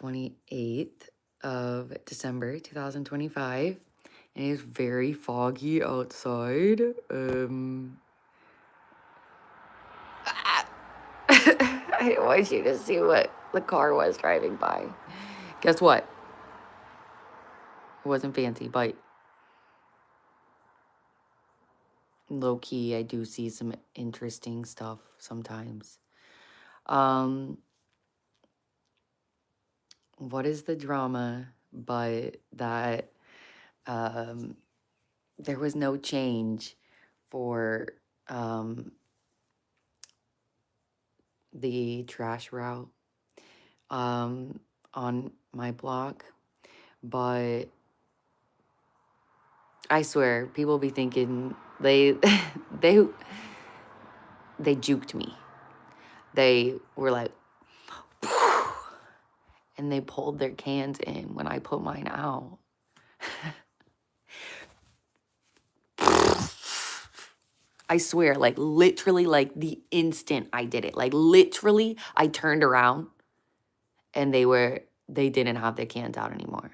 28th of December 2025, and it is very foggy outside. I want you to see what the car was driving by. Guess what? It wasn't fancy, but low-key, I do see some interesting stuff sometimes. What is the drama but that there was no change for the trash route on my block, but I swear people be thinking they they juked me. They were like and they pulled their cans in when I put mine out. I swear, like literally, like the instant I did it, like literally I turned around and they didn't have their cans out anymore.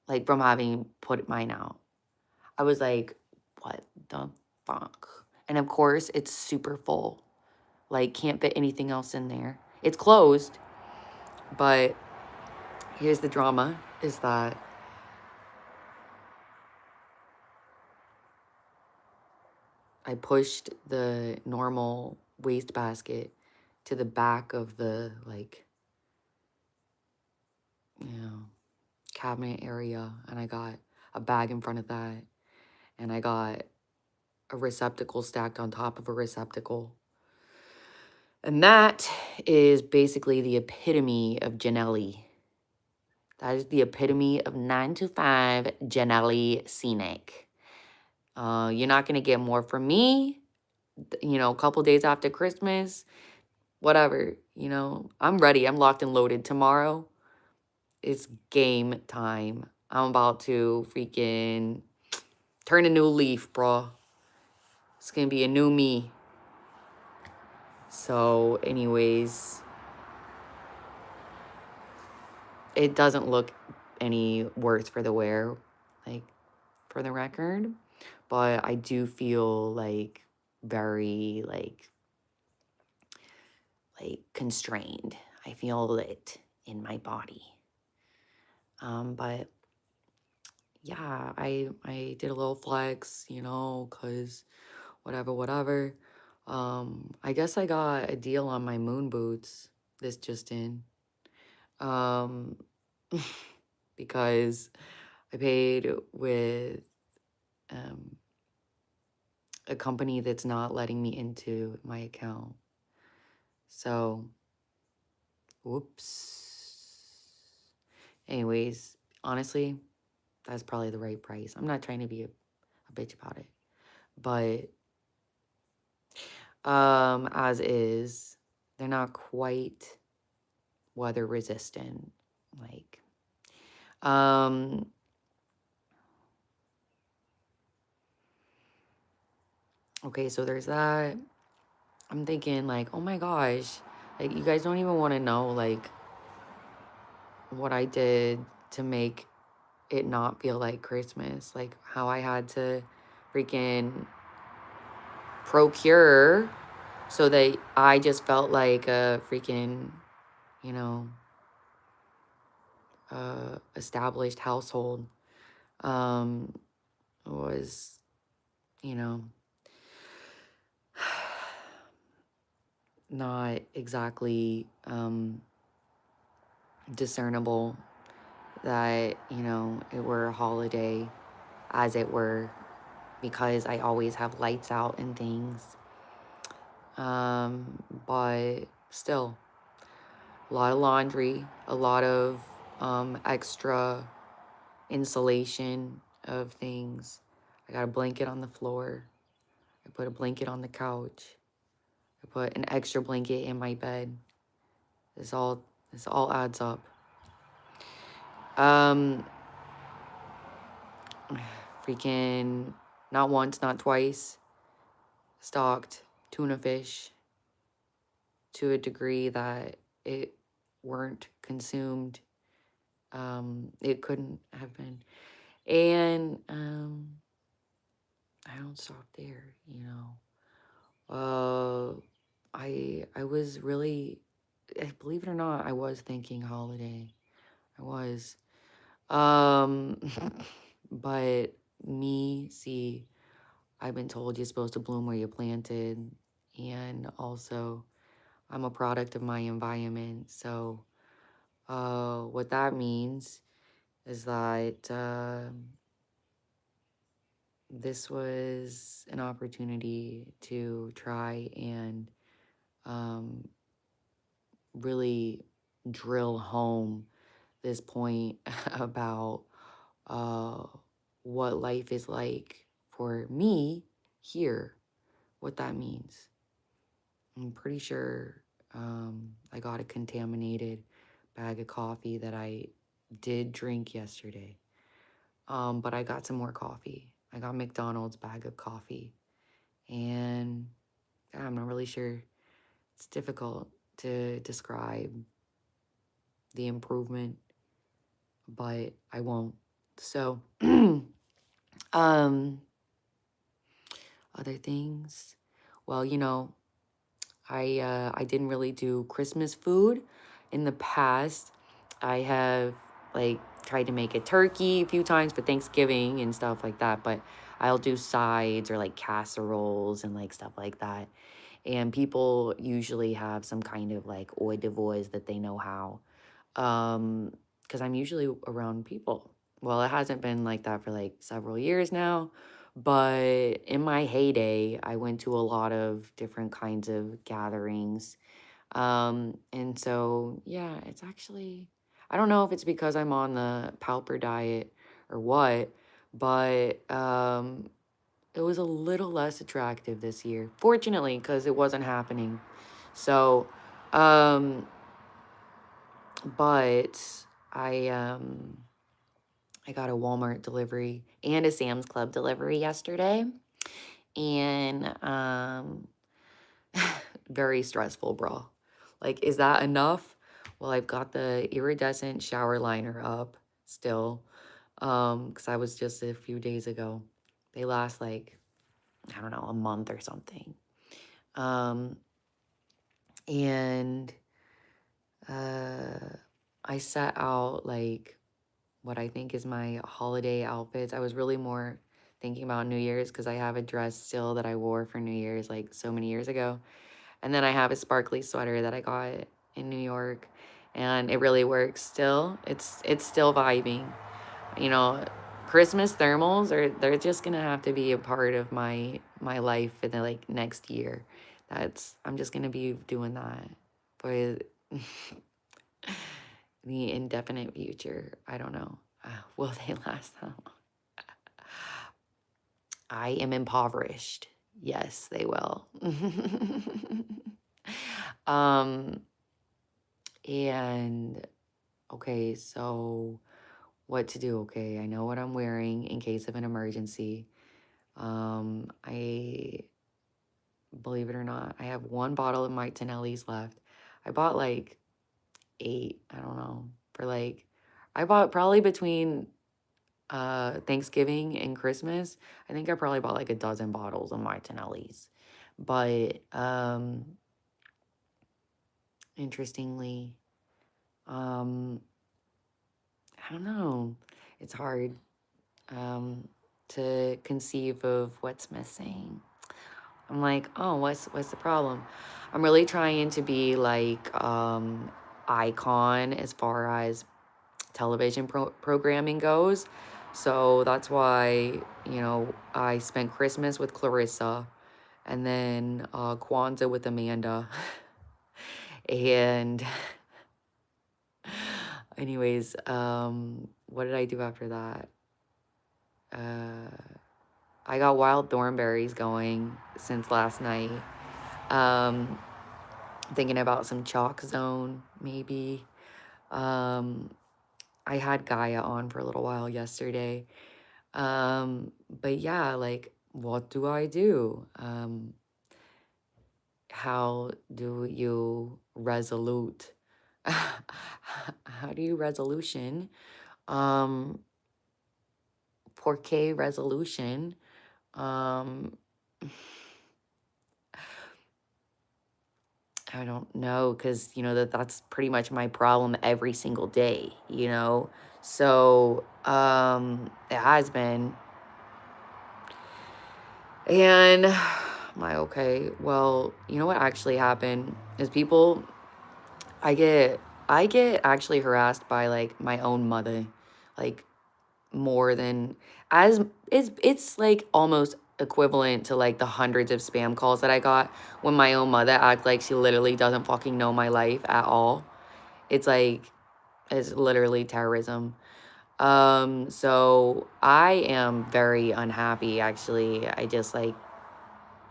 Like from having put mine out. I was like, what the fuck? And of course it's super full. Like can't fit anything else in there. It's closed, but here's the drama is that I pushed the normal waste basket to the back of the, like, cabinet area. And I got a bag in front of that. And I got a receptacle stacked on top of a receptacle. And that is basically the epitome of Janelli. That is the epitome of 9 to 5 Janelli Scenic. You're not going to get more from me. A couple days after Christmas, whatever, I'm ready. I'm locked and loaded. Tomorrow, it's game time. I'm about to freaking turn a new leaf, bro. It's going to be a new me. So, anyways, it doesn't look any worse for the wear, like, for the record. But I do feel, like, very, like constrained. I feel it in my body. But yeah, I did a little flex, cause whatever. I guess I got a deal on my moon boots. This just in. Because I paid with a company that's not letting me into my account. So, whoops. Anyways, honestly, that's probably the right price. I'm not trying to be a bitch about it. But as is, they're not quite weather resistant. Like, okay, so there's that. I'm thinking like, oh my gosh, like you guys don't even want to know like what I did to make it not feel like Christmas. Like how I had to freaking procure so that I just felt like a freaking, established household. Was, not exactly discernible that, it were a holiday, as it were, because I always have lights out and things. But still, a lot of laundry, a lot of extra insulation of things. I got a blanket on the floor. I put a blanket on the couch. I put an extra blanket in my bed. This all adds up. Freaking not once, not twice, stocked tuna fish to a degree that it weren't consumed. It couldn't have been. And I don't stop there, you know. I was really, believe it or not, I was thinking holiday. I was. Um, but see, I've been told you're supposed to bloom where you're planted, and also I'm a product of my environment. So, what that means is that this was an opportunity to try and um, really drill home this point about uh, what life is like for me here, what that means. I'm pretty sure I got a contaminated bag of coffee that I did drink yesterday. But I got some more coffee. I got McDonald's bag of coffee. And I'm not really sure. It's difficult to describe the improvement, but I won't. So, um, other things. Well, I didn't really do Christmas food in the past. I have like tried to make a turkey a few times for Thanksgiving and stuff like that, but I'll do sides or like casseroles and like stuff like that. And people usually have some kind of like hors d'oeuvres that they know how. Because I'm usually around people. Well, it hasn't been like that for like several years now, but in my heyday, I went to a lot of different kinds of gatherings. And so, yeah, it's actually, I don't know if it's because I'm on the Palper diet or what, but it was a little less attractive this year, fortunately, because it wasn't happening. So, um, but I got a Walmart delivery and a Sam's Club delivery yesterday, and very stressful, bro. Like, is that enough? Well, I've got the iridescent shower liner up still, because I was just a few days ago. They last like, I don't know, a month or something. Um, and I set out like what I think is my holiday outfits. I was really more thinking about New Year's because I have a dress still that I wore for New Year's like so many years ago. And then I have a sparkly sweater that I got in New York, and it really works still. It's still vibing. You know, Christmas thermals they're just gonna have to be a part of my life for the like next year. I'm just gonna be doing that for the indefinite future. I don't know. Will they last that long? I am impoverished. Yes, they will. um, and okay, so what to do? Okay, I know what I'm wearing in case of an emergency. I believe it or not, I have one bottle of Martinelli's left. I bought like 8, I don't know, for like I bought probably between Thanksgiving and Christmas. I think I probably bought like a dozen bottles of Martinelli's. But interestingly, um I don't know. It's hard to conceive of what's missing. I'm like, oh, what's the problem? I'm really trying to be like icon as far as television programming goes. So that's why, I spent Christmas with Clarissa and then Kwanzaa with Amanda. And anyways, what did I do after that? I got wild thornberries going since last night. Um, Thinking about some chalk zone, maybe. Um, I had Gaia on for a little while yesterday. But yeah, like, what do I do? How do you resolute How do you resolution? Um, Por qué resolution? Um, I don't know, because that's pretty much my problem every single day, you know? So, it has been. And I'm like, okay, well, you know what actually happened is I get actually harassed by like my own mother, like more than as it's like almost equivalent to like the hundreds of spam calls that I got when my own mother act like she literally doesn't fucking know my life at all. It's like it's literally terrorism. So I am very unhappy actually. I just like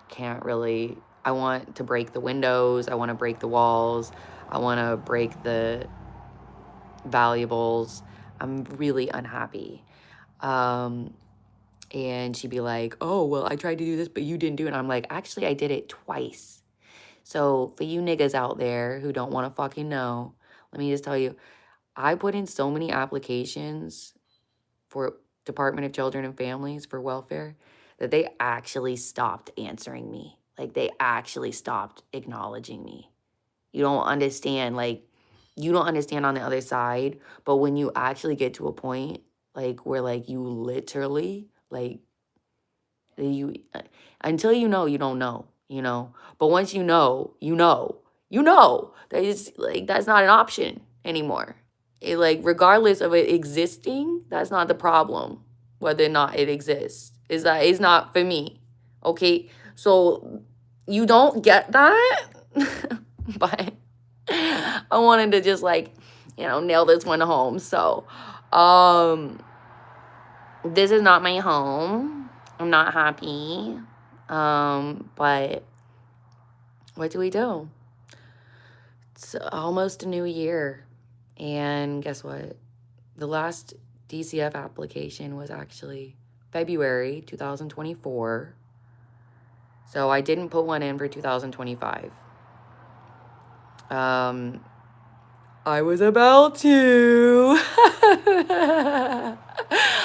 can't really. I want to break the windows, I want to break the walls, I want to break the valuables. I'm really unhappy. Um and she'd be like, "Oh, well, I tried to do this, but you didn't do it." And I'm like, "Actually, I did it twice." So for you niggas out there who don't want to fucking know, let me just tell you, I put in so many applications for Department of Children and Families for welfare that they actually stopped answering me. Like they actually stopped acknowledging me. You don't understand, like you don't understand on the other side, but when you actually get to a point like where like you literally like you until you know, you don't know, you know. But once you know, you know that it's like that's not an option anymore. It like regardless of it existing, that's not the problem. Whether or not it exists is that it's not for me. Okay, so you don't get that, but I wanted to just like nail this one home. So, um, this is not my home. I'm not happy. But what do we do? It's almost a new year. And guess what? The last DCF application was actually February 2024. So I didn't put one in for 2025. I was about to.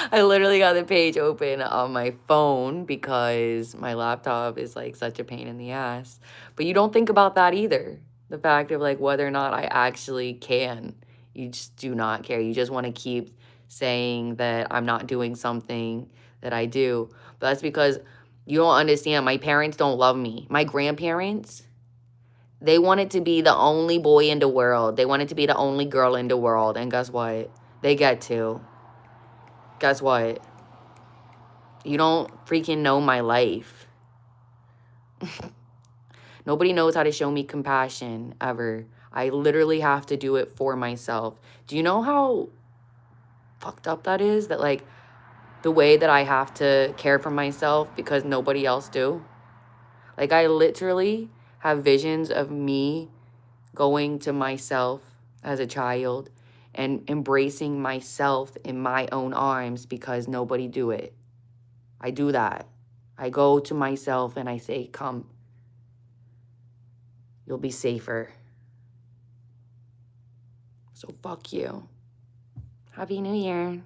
I literally got the page open on my phone because my laptop is like such a pain in the ass. But you don't think about that either. The fact of like whether or not I actually can. You just do not care. You just want to keep saying that I'm not doing something that I do. But that's because you don't understand. My parents don't love me. My grandparents, they wanted to be the only boy in the world. They wanted to be the only girl in the world. And guess what? They get to. Guess what? You don't freaking know my life. Nobody knows how to show me compassion ever. I literally have to do it for myself. Do you know how fucked up that is? That like the way that I have to care for myself because nobody else do? Like I literally have visions of me going to myself as a child and embracing myself in my own arms because nobody do it. I do that. I go to myself and I say, "Come, you'll be safer." So fuck you. Happy New Year.